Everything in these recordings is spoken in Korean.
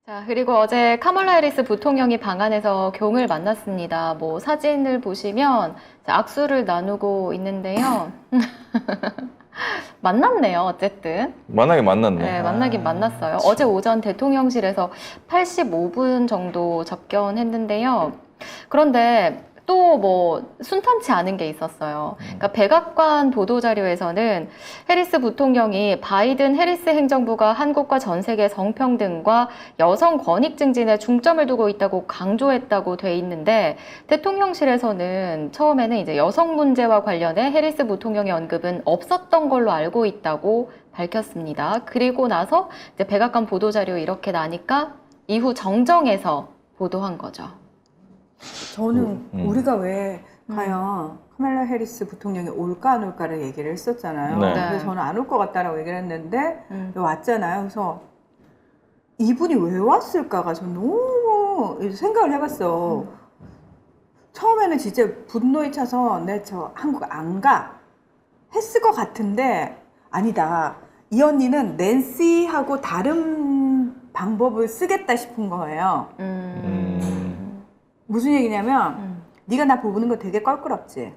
자, 그리고 어제 카멀라 해리스 부통령이 방한해서 경을 만났습니다. 뭐 사진을 보시면 악수를 나누고 있는데요. 만났네요, 어쨌든. 만나긴 만났네. 네, 만나긴 만났어요. 어제 오전 대통령실에서 85분 정도 접견했는데요. 그런데 또 뭐 순탄치 않은 게 있었어요. 그러니까 백악관 보도자료에서는 해리스 부통령이 바이든 해리스 행정부가 한국과 전 세계 성평등과 여성 권익 증진에 중점을 두고 있다고 강조했다고 돼 있는데, 대통령실에서는 처음에는 이제 여성 문제와 관련해 해리스 부통령의 언급은 없었던 걸로 알고 있다고 밝혔습니다. 그리고 나서 이제 백악관 보도자료 이렇게 나니까 이후 정정해서 보도한 거죠. 저는 우리가 왜 과연 카멜라 해리스 부통령이 올까 안 올까를 얘기를 했었잖아요. 네. 그래서 저는 안 올 것 같다라고 얘기를 했는데 왔잖아요. 그래서 이분이 왜 왔을까가 저는 너무 생각을 해봤어. 처음에는 진짜 분노에 차서 내 저 한국 안 가 했을 것 같은데 아니다. 이 언니는 낸시하고 다른 방법을 쓰겠다 싶은 거예요. 무슨 얘기냐면 네가 나 보는 거 되게 껄끄럽지.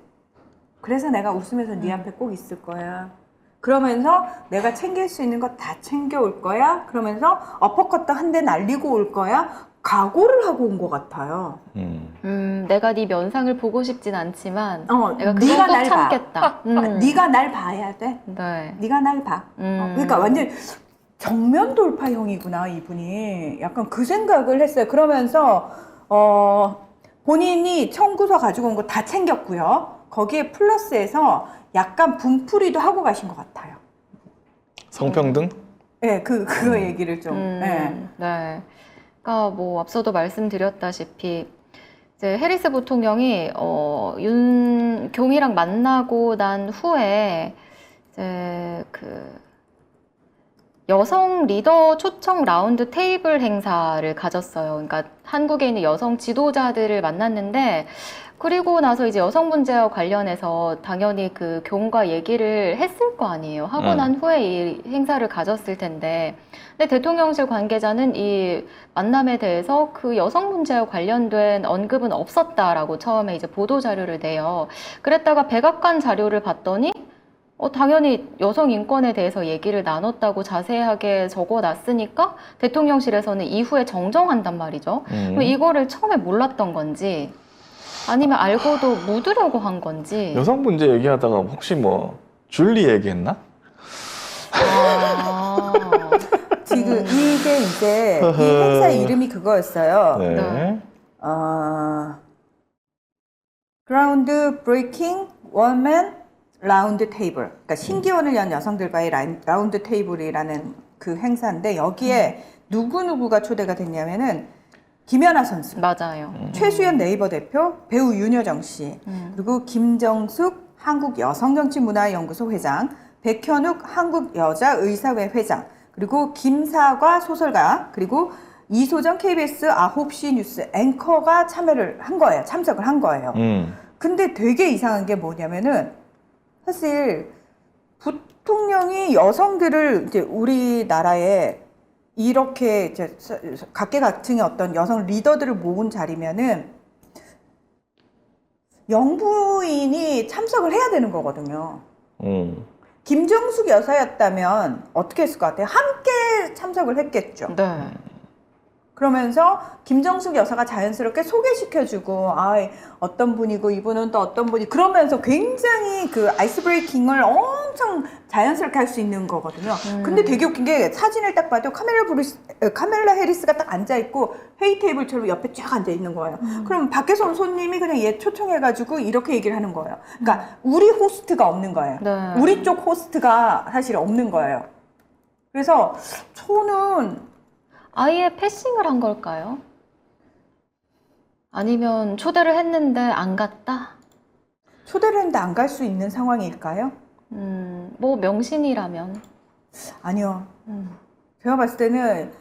그래서 내가 웃으면서 네 앞에 꼭 있을 거야. 그러면서 내가 챙길 수 있는 거 다 챙겨올 거야. 그러면서 어퍼컷도 한 대 날리고 올 거야. 각오를 하고 온 것 같아요. 내가 네 면상을 보고 싶진 않지만 내가 그건 네가 꼭 날 참겠다. 네가 날 봐야 돼. 네. 네가 날 봐. 그러니까 완전 정면 돌파형이구나 이분이. 약간 그 생각을 했어요. 그러면서 본인이 청구서 가지고 온 거 다 챙겼고요. 거기에 플러스해서 약간 분풀이도 하고 가신 것 같아요. 성평등? 네, 그거 얘기를 좀. 네. 네. 그러니까 뭐 앞서도 말씀드렸다시피 이제 해리스 부통령이 윤경이랑 만나고 난 후에 이제 그 여성 리더 초청 라운드 테이블 행사를 가졌어요. 그러니까 한국에 있는 여성 지도자들을 만났는데, 그리고 나서 이제 여성 문제와 관련해서 당연히 그 경과 얘기를 했을 거 아니에요. 하고 난 후에 이 행사를 가졌을 텐데, 근데 대통령실 관계자는 이 만남에 대해서 그 여성 문제와 관련된 언급은 없었다라고 처음에 이제 보도 자료를 내요. 그랬다가 백악관 자료를 봤더니 당연히 여성 인권에 대해서 얘기를 나눴다고 자세하게 적어놨으니까 대통령실에서는 이후에 정정한단 말이죠. 그럼 이거를 처음에 몰랐던 건지 아니면 알고도 묻으려고 한 건지. 여성 문제 얘기하다가 혹시 뭐 줄리 얘기했나? 지금 이게 이제 이 행사의 이름이 그거였어요. 네. 그라운드 브레이킹 원맨 라운드 테이블. 그러니까 신기원을 연 여성들과의 라운드 테이블이라는 그 행사인데 여기에 누구누구가 초대가 됐냐면은 김연아 선수, 맞아요. 최수연 네이버 대표, 배우 윤여정 씨, 그리고 김정숙 한국여성정치문화연구소 회장, 백현욱 한국여자의사회 회장, 그리고 김사과 소설가, 그리고 이소정 KBS 9시 뉴스 앵커가 참석을 한 거예요. 근데 되게 이상한 게 뭐냐면은 사실 부통령이 여성들을 이제 우리나라에 이렇게 이제 각계각층의 어떤 여성 리더들을 모은 자리면은 영부인이 참석을 해야 되는 거거든요. 김정숙 여사였다면 어떻게 했을 것 같아요? 함께 참석을 했겠죠. 네. 그러면서 김정숙 여사가 자연스럽게 소개시켜주고 어떤 분이고 이분은 또 어떤 분이 그러면서 굉장히 그 아이스 브레이킹을 엄청 자연스럽게 할 수 있는 거거든요. 근데 되게 웃긴 게 사진을 딱 봐도 카멜라 해리스가 딱 앉아있고 회의 테이블처럼 옆에 쫙 앉아있는 거예요. 그럼 밖에서 온 손님이 그냥 얘 초청해가지고 이렇게 얘기를 하는 거예요. 그러니까 우리 호스트가 없는 거예요. 네. 우리 쪽 호스트가 사실 없는 거예요. 그래서 저는 아예 패싱을 한 걸까요? 아니면 초대를 했는데 안 갔다? 초대를 했는데 안 갈 수 있는 상황일까요? 뭐 명신이라면. 아니요. 제가 봤을 때는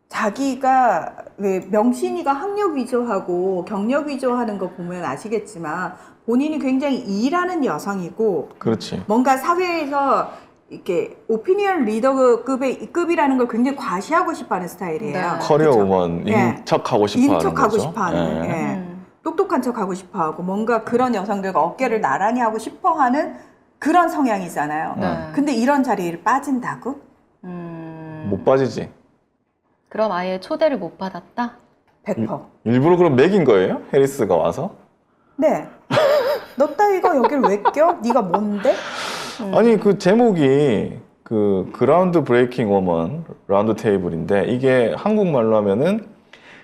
자기가 왜 명신이가 학력 위조하고 경력 위조하는 거 보면 아시겠지만 본인이 굉장히 일하는 여성이고 그렇지. 뭔가 사회에서 이렇게 오피니언 리더급이라는 걸 굉장히 과시하고 싶어하는 스타일이에요. 네. 커리어 그쵸? 우먼 예. 인척하고 싶어하는 인척하고 거죠. 싶어하는. 예. 예. 똑똑한 척하고 싶어하고 뭔가 그런 여성들과 어깨를 나란히 하고 싶어하는 그런 성향이잖아요. 네. 근데 이런 자리를 빠진다고? 못 빠지지. 그럼 아예 초대를 못 받았다? 100%. 일부러 그럼 맥인 거예요? 해리스가 와서? 네. 너 따위가 여길 왜 껴? 네가 뭔데? 아니 그 제목이 그 그라운드 브레이킹 워먼 라운드 테이블인데 이게 한국말로 하면은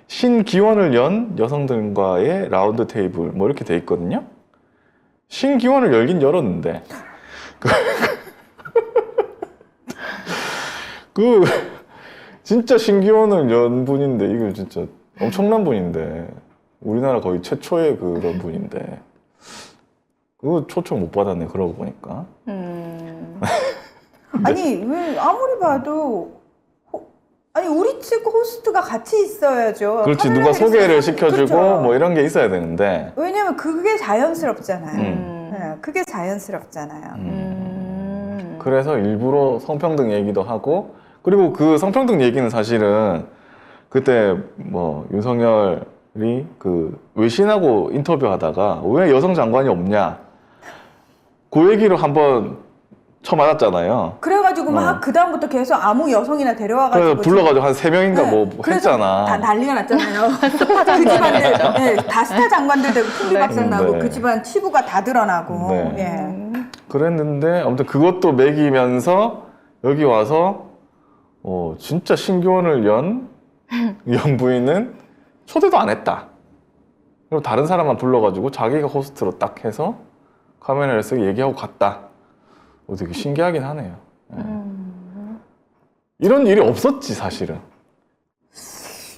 신기원을 연 여성들과의 라운드 테이블 뭐 이렇게 돼 있거든요. 신기원을 열긴 열었는데 그 진짜 신기원을 연 분인데 이거 진짜 엄청난 분인데 우리나라 거의 최초의 그런 분인데 그거 초청 못 받았네 그러고 보니까. 아니 왜 아무리 봐도 아니 우리 측 호스트가 같이 있어야죠. 그렇지 카메라 누가 소개를 해리스 시켜주고 그렇죠. 뭐 이런 게 있어야 되는데 왜냐면 그게 자연스럽잖아요. 음. 네, 그게 자연스럽잖아요. 그래서 일부러 성평등 얘기도 하고 그리고 그 성평등 얘기는 사실은 그때 뭐 윤석열이 그 외신하고 인터뷰하다가 왜 여성 장관이 없냐 그 얘기로 한번 쳐맞았잖아요. 그래가지고 막 그 다음부터 계속 아무 여성이나 데려와가지고 그래서 불러가지고 한 3명인가 네, 뭐 그래서 했잖아. 다 난리가 났잖아요. 그 집안들, 네, 다 스타 장관들 되고 풍비박산 나고 네. 그 집안 치부가 다 드러나고. 네. 예. 그랬는데 아무튼 그것도 매기면서 여기 와서 진짜 신기원을 연 영부인은 초대도 안 했다. 그리고 다른 사람만 불러가지고 자기가 호스트로 딱 해서 카메라를 쓰고 얘기하고 갔다. 되게 신기하긴 하네요. 이런 일이 없었지 사실은.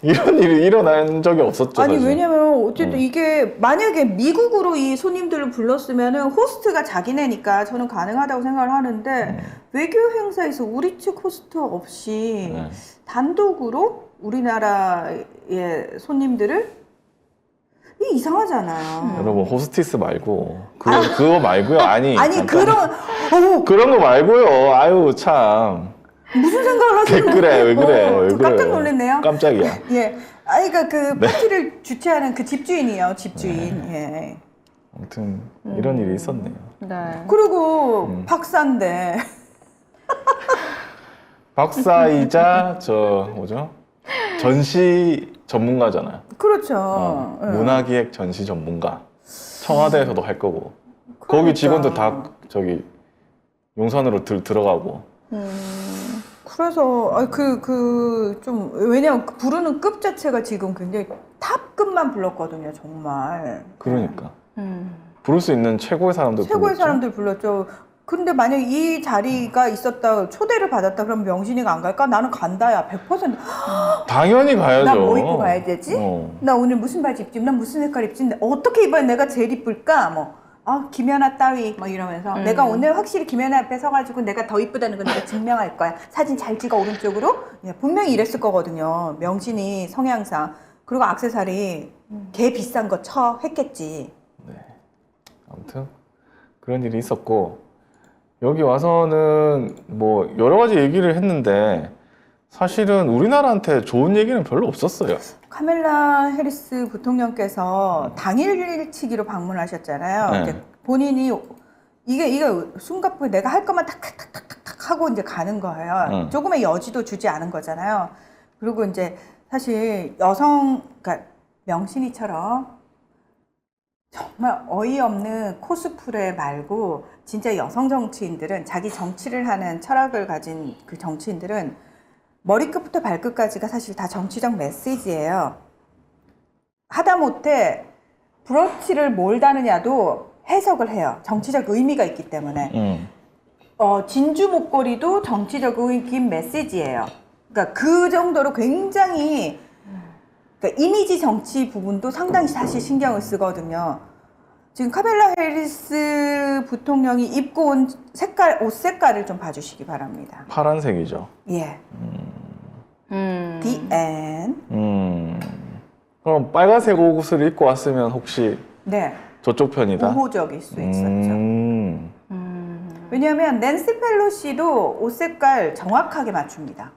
이런 일이 일어난 적이 없었죠. 아니 사실. 왜냐면 어쨌든 이게 만약에 미국으로 이 손님들을 불렀으면은 호스트가 자기네니까 저는 가능하다고 생각을 하는데 외교 행사에서 우리 측 호스트 없이 네. 단독으로 우리나라의 손님들을 이게 이상하잖아요. 여러분 호스티스 말고 그거 말고요. 아니 그런 거 말고요. 아유 참. 무슨 생각을 하시는 댓글에 왜 그래? 왜 저 그래요? 깜짝 놀랐네요. 깜짝이야. 예. 아니, 그러니까 그 파티를 주최하는 그 집주인이요, 집주인. 예. 아무튼 이런 일이 있었네요. 네. 그리고 박사인데. 박사이자 저 뭐죠? 전시 전문가잖아요. 그렇죠. 예. 문화기획 전시 전문가. 청와대에서도 할 거고. 그러니까. 거기 직원도 다 저기 용산으로 들어가고. 그래서 좀 왜냐면 그 부르는 급 자체가 지금 굉장히 탑급만 불렀거든요, 정말. 그러니까 부를 수 있는 최고의 사람들 최고의 불렀죠. 사람들 불렀죠. 근데 만약 이 자리가 있었다, 초대를 받았다, 그럼 명신이가 안 갈까? 나는 간다야, 100%. 당연히 가야죠. 나 뭐 입고 가야 되지? 어. 나 오늘 무슨 바지 입지? 난 무슨 색깔 입지? 어떻게 입어야 내가 제일 이쁠까? 김연아 따위 뭐 이러면서 내가 오늘 확실히 김연아 앞에 서가지고 내가 더 이쁘다는 걸 내가 증명할 거야. 사진 잘 찍어 오른쪽으로. 예, 분명히 이랬을 거거든요. 명신이 성향상. 그리고 액세서리 개 비싼 거 했겠지. 아무튼 그런 일이 있었고 여기 와서는 뭐 여러 가지 얘기를 했는데 사실은 우리나라한테 좋은 얘기는 별로 없었어요. 카멜라 해리스 부통령께서 당일치기로 방문하셨잖아요. 네. 이제 본인이 이게 숨가쁘게 내가 할 것만 탁탁탁탁탁 하고 이제 가는 거예요. 조금의 여지도 주지 않은 거잖아요. 그리고 이제 사실 그러니까 명신이처럼 정말 어이없는 코스프레 말고 진짜 여성 정치인들은 자기 정치를 하는 철학을 가진 그 정치인들은 머리끝부터 발끝까지가 사실 다 정치적 메시지예요. 하다못해 브로치를 뭘 다느냐도 해석을 해요. 정치적 의미가 있기 때문에. 진주 목걸이도 정치적인 메시지예요. 그러니까 그 정도로 굉장히 그러니까 이미지 정치 부분도 상당히 사실 신경을 쓰거든요. 지금 카멜라 해리스 부통령이 입고 온 옷 색깔을 좀 봐주시기 바랍니다. 파란색이죠. 예. The end. 그럼 빨간색 옷을 입고 왔으면 혹시 네. 저쪽 편이다? 우호적일 수 있었죠. 왜냐하면 낸시 펠로시도 옷 색깔 정확하게 맞춥니다.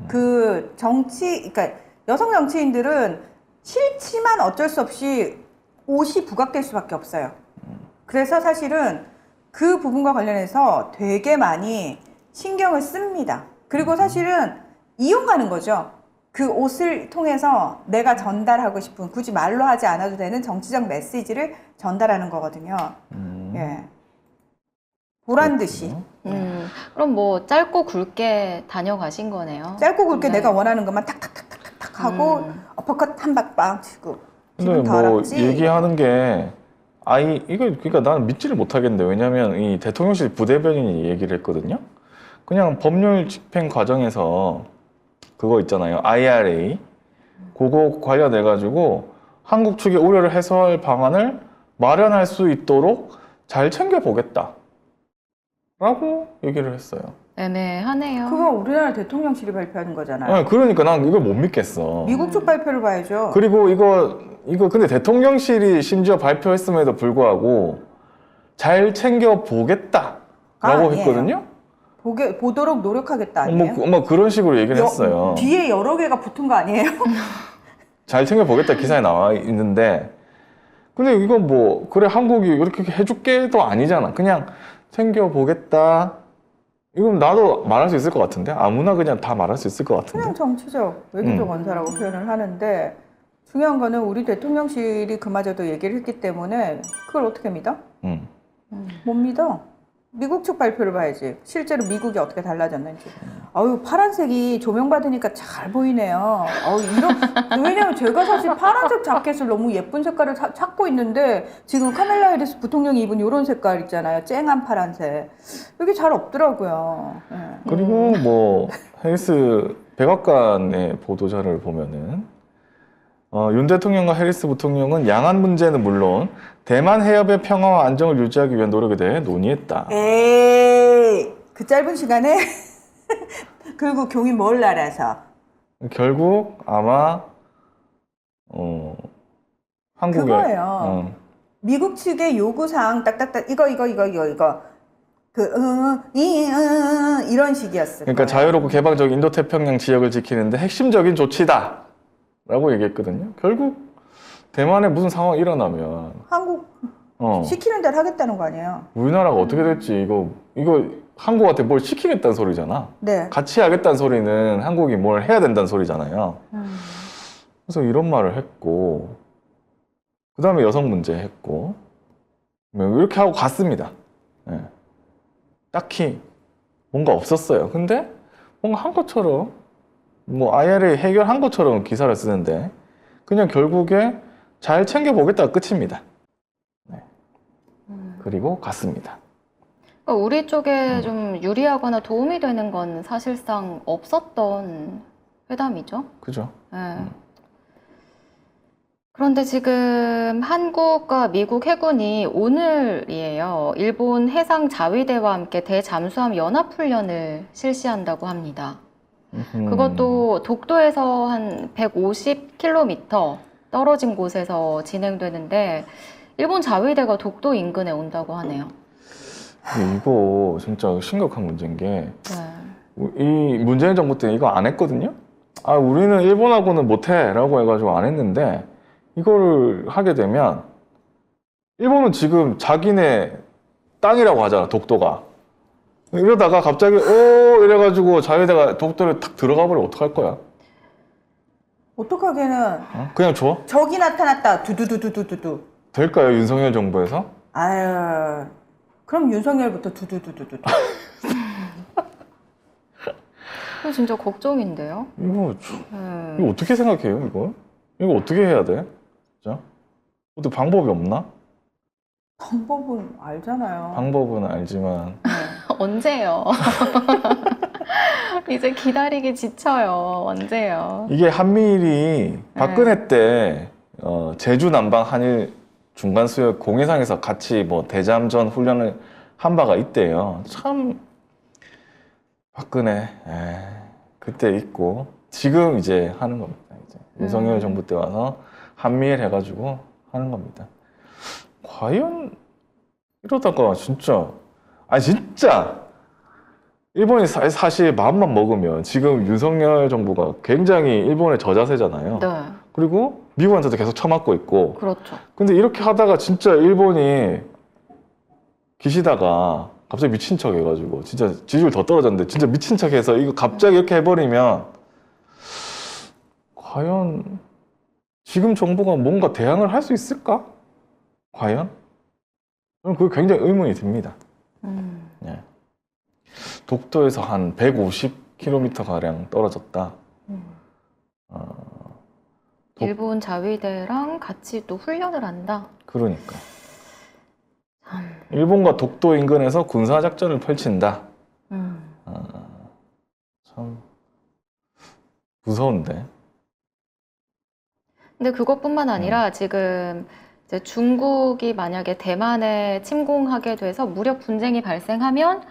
그 그러니까 여성 정치인들은 싫지만 어쩔 수 없이 옷이 부각될 수밖에 없어요. 그래서 사실은 그 부분과 관련해서 되게 많이 신경을 씁니다. 그리고 사실은 이용 가는 거죠. 그 옷을 통해서 내가 전달하고 싶은, 굳이 말로 하지 않아도 되는 정치적 메시지를 전달하는 거거든요. 예. 보란 듯이. 그럼 뭐 짧고 굵게 다녀가신 거네요. 짧고 굵게 네. 내가 원하는 것만 탁탁탁탁탁 하고 어퍼컷 한 박 치고 근데 기분 뭐 더럽지. 얘기하는 게 이거 그러니까 나는 믿지를 못하겠는데 왜냐면 이 대통령실 부대변인이 얘기를 했거든요. 그냥 법률 집행 과정에서 그거 있잖아요. IRA 그거 관련해 가지고 한국 측의 우려를 해소할 방안을 마련할 수 있도록 잘 챙겨 보겠다라고 얘기를 했어요. 애매하네요. 그거 우리나라 대통령실이 발표하는 거잖아요. 네, 그러니까 난 이걸 못 믿겠어. 미국 쪽 발표를 봐야죠. 그리고 이거 근데 대통령실이 심지어 발표했음에도 불구하고 잘 챙겨 보겠다라고 아니에요. 했거든요. 보도록 노력하겠다 아니에요? 뭐 그런 식으로 얘기를 했어요. 뒤에 여러 개가 붙은 거 아니에요? 잘 챙겨 보겠다 기사에 나와 있는데, 근데 이건 뭐 그래 한국이 이렇게 해줄게도 아니잖아. 그냥 챙겨 보겠다. 이건 나도 말할 수 있을 것 같은데 아무나 그냥 다 말할 수 있을 것 같은데. 그냥 정치적, 외교적 원사라고 표현을 하는데 중요한 거는 우리 대통령실이 그마저도 얘기를 했기 때문에 그걸 어떻게 믿어? 못 믿어. 미국 측 발표를 봐야지. 실제로 미국이 어떻게 달라졌는지. 아유, 파란색이 조명받으니까 잘 보이네요. 왜냐면 제가 사실 파란색 자켓을 너무 예쁜 색깔을 찾고 있는데 지금 카멜라 해리스 부통령이 입은 이런 색깔 있잖아요. 쨍한 파란색. 이게 잘 없더라고요. 예. 그리고 뭐 해리스 백악관의 보도자를 보면은 윤 대통령과 해리스 부통령은 양안 문제는 물론 대만 해협의 평화와 안정을 유지하기 위한 노력에 대해 논의했다. 에이, 그 짧은 시간에 결국 경이 뭘 알아서. 결국 아마 한국에 그거예요. 미국 측의 요구사항 딱딱딱 이거 이런 식이었어요. 그러니까 자유롭고 개방적 인도태평양 지역을 지키는데 핵심적인 조치다라고 얘기했거든요. 결국 대만에 무슨 상황이 일어나면 한국 어, 시키는 대로 하겠다는 거 아니에요? 우리나라가 어떻게 될지 이거 한국한테 뭘 시키겠다는 소리잖아. 네. 같이 하겠다는 소리는 한국이 뭘 해야 된다는 소리잖아요. 그래서 이런 말을 했고 그 다음에 여성 문제 했고 이렇게 하고 갔습니다. 예. 딱히 뭔가 없었어요. 근데 뭔가 한 것처럼 뭐 IRA 해결한 것처럼 기사를 쓰는데 그냥 결국에 잘 챙겨보겠다가 끝입니다. 네. 그리고 갔습니다. 우리 쪽에 좀 유리하거나 도움이 되는 건 사실상 없었던 회담이죠. 그죠? 네. 그런데 지금 한국과 미국 해군이 오늘이에요. 일본 해상 자위대와 함께 대잠수함 연합훈련을 실시한다고 합니다. 그것도 독도에서 한 150km 떨어진 곳에서 진행되는데 일본 자위대가 독도 인근에 온다고 하네요. 이거 진짜 심각한 문제인 게 네. 이 문재인 정부 때 이거 안 했거든요. 우리는 일본하고는 못해라고 해가지고 안 했는데 이거를 하게 되면 일본은 지금 자기네 땅이라고 하잖아, 독도가. 이러다가 갑자기 이래가지고 자위대가 독도를 탁 들어가 버리면 어떡할 거야? 어떡하게는 그냥 줘? 적이 나타났다. 두두두두두두. 될까요, 윤석열 정부에서? 아유, 그럼 윤석열부터 두두두두두. 그거 진짜 걱정인데요. 이거 어떻게 생각해요, 이거? 이거 어떻게 해야 돼? 진짜? 어떻게 방법이 없나? 방법은 알잖아요. 방법은 알지만 언제요? 이제 기다리기 지쳐요. 언제요? 이게 한미일이 박근혜 때 제주 남방 한일 중간 수역 공해상에서 같이 뭐 대잠전 훈련을 한 바가 있대요. 참 박근혜 그때 있고 지금 이제 하는 겁니다. 이제 윤석열 정부 때 와서 한미일 해가지고 하는 겁니다. 과연 이러다가 진짜 아 진짜 일본이 사실 마음만 먹으면 지금 윤석열 정부가 굉장히 일본의 저자세잖아요. 네, 그리고 미국한테도 계속 처맞고 있고. 그렇죠. 근데 이렇게 하다가 진짜 일본이 기시다가 갑자기 미친 척 해가지고 진짜 지지율 더 떨어졌는데 진짜 미친 척 해서 이거 갑자기 이렇게 해버리면 과연 지금 정부가 뭔가 대항을 할 수 있을까? 과연? 저는 그게 굉장히 의문이 듭니다. 예. 독도에서 한 150km 가량 떨어졌다. 일본 자위대랑 같이 또 훈련을 한다. 그러니까 일본과 독도 인근에서 군사 작전을 펼친다. 참 무서운데. 근데 그것뿐만 아니라 지금 이제 중국이 만약에 대만에 침공하게 돼서 무력 분쟁이 발생하면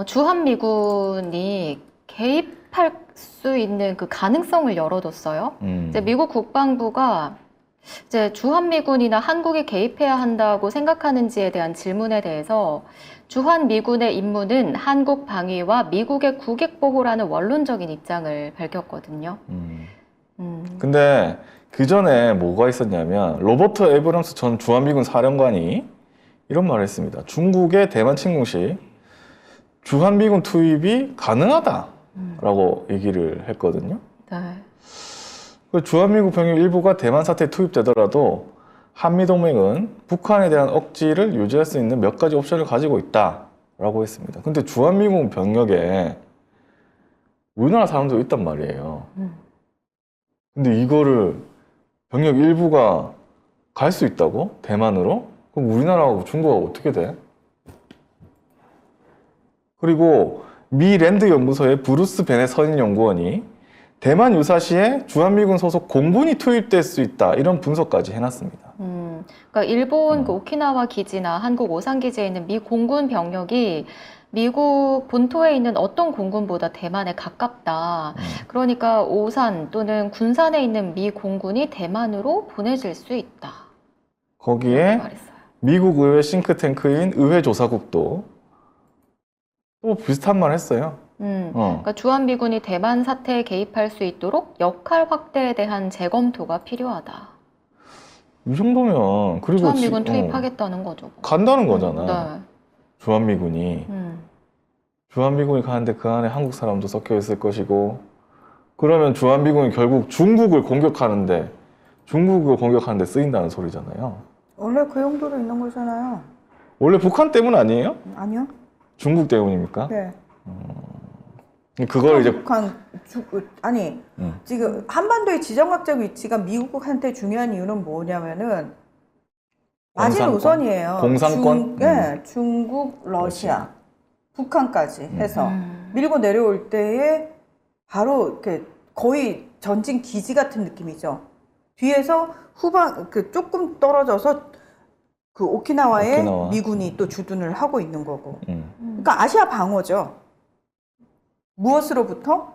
주한미군이 개입할 수 있는 그 가능성을 열어뒀어요. 이제 미국 국방부가 이제 주한미군이나 한국이 개입해야 한다고 생각하는지에 대한 질문에 대해서 주한미군의 임무는 한국 방위와 미국의 국익 보호라는 원론적인 입장을 밝혔거든요. 근데 그 전에 뭐가 있었냐면 로버트 에브럼스 전 주한미군 사령관이 이런 말을 했습니다. 중국의 대만 침공 시 주한미군 투입이 가능하다라고 얘기를 했거든요. 네. 주한미군 병력 일부가 대만 사태에 투입되더라도 한미동맹은 북한에 대한 억지를 유지할 수 있는 몇 가지 옵션을 가지고 있다라고 했습니다. 근데 주한미군 병력에 우리나라 사람도 있단 말이에요. 근데 이거를 병력 일부가 갈 수 있다고? 대만으로? 그럼 우리나라하고 중국하고 어떻게 돼? 그리고 미 랜드 연구소의 브루스 베넷 선임 연구원이 대만 유사시에 주한미군 소속 공군이 투입될 수 있다 이런 분석까지 해놨습니다. 그러니까 일본 그 오키나와 기지나 한국 오산 기지에 있는 미 공군 병력이 미국 본토에 있는 어떤 공군보다 대만에 가깝다. 그러니까 오산 또는 군산에 있는 미 공군이 대만으로 보내질 수 있다. 거기에 이렇게 말했어요. 미국 의회 싱크탱크인 의회조사국도 또 비슷한 말 했어요. 그러니까 주한미군이 대만 사태에 개입할 수 있도록 역할 확대에 대한 재검토가 필요하다. 이 정도면 그리고 주한미군 투입하겠다는 거죠. 간다는 거잖아. 네. 주한미군이 주한미군이 가는데 그 안에 한국 사람도 섞여 있을 것이고 그러면 주한미군이 결국 중국을 공격하는데 쓰인다는 소리잖아요. 원래 그 용도로 있는 거잖아요. 원래 북한 때문 아니에요? 아니요. 중국 때문입니까? 네. 그걸 이제 아니 지금 한반도의 지정학적 위치가 미국한테 중요한 이유는 뭐냐면은 마지노선이에요. 공산권? 중국, 러시아, 북한까지 해서 밀고 내려올 때에 바로 이렇게 거의 전진 기지 같은 느낌이죠. 뒤에서 조금 떨어져서 그 오키나와에 미군이 또 주둔을 하고 있는 거고. 그러니까 아시아 방어죠. 무엇으로부터?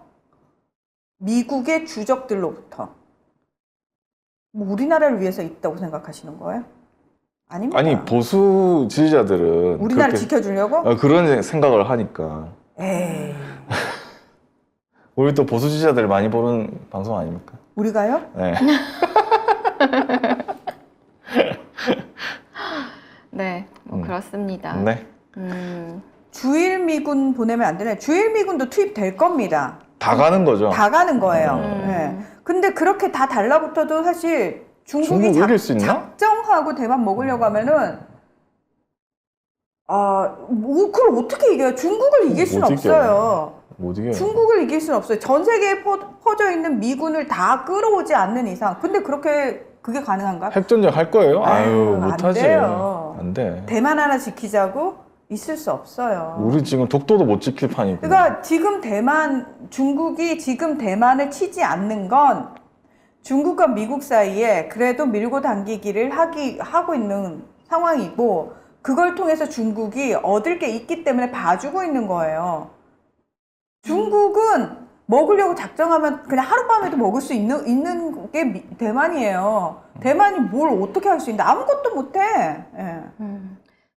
미국의 주적들로부터. 뭐 우리나라를 위해서 있다고 생각하시는 거예요? 아닙니다. 아니 보수 지지자들은 우리나라를 지켜주려고? 그런 생각을 하니까. 에이. 우리 또 보수 지지자들 많이 보는 방송 아닙니까? 우리가요? 네. 네, 뭐 그렇습니다. 네. 주일미군 보내면 안 되네. 주일미군도 투입될 겁니다. 다 가는 거죠. 다 가는 거예요. 네. 근데 그렇게 다 달라붙어도 사실 중국이 이길 수 있나? 작정하고 대만 먹으려고 하면은 그걸 어떻게 이겨요? 중국을 이길 수는 없어요. 못 이겨요. 중국을 이길 수는 없어요. 전 세계에 퍼져 있는 미군을 다 끌어오지 않는 이상. 근데 그게 가능한가? 핵전쟁 할 거예요? 아유, 안 못하지. 돼요. 안 돼. 대만 하나 지키자고 있을 수 없어요. 우리 지금 독도도 못 지킬 판이고. 그러니까 중국이 지금 대만을 치지 않는 건 중국과 미국 사이에 그래도 밀고 당기기를 하고 있는 상황이고 그걸 통해서 중국이 얻을 게 있기 때문에 봐주고 있는 거예요. 중국은 먹으려고 작정하면 그냥 하룻밤에도 먹을 수 있는 게 대만이에요. 대만이 뭘 어떻게 할 수 있는데 아무것도 못해. 예.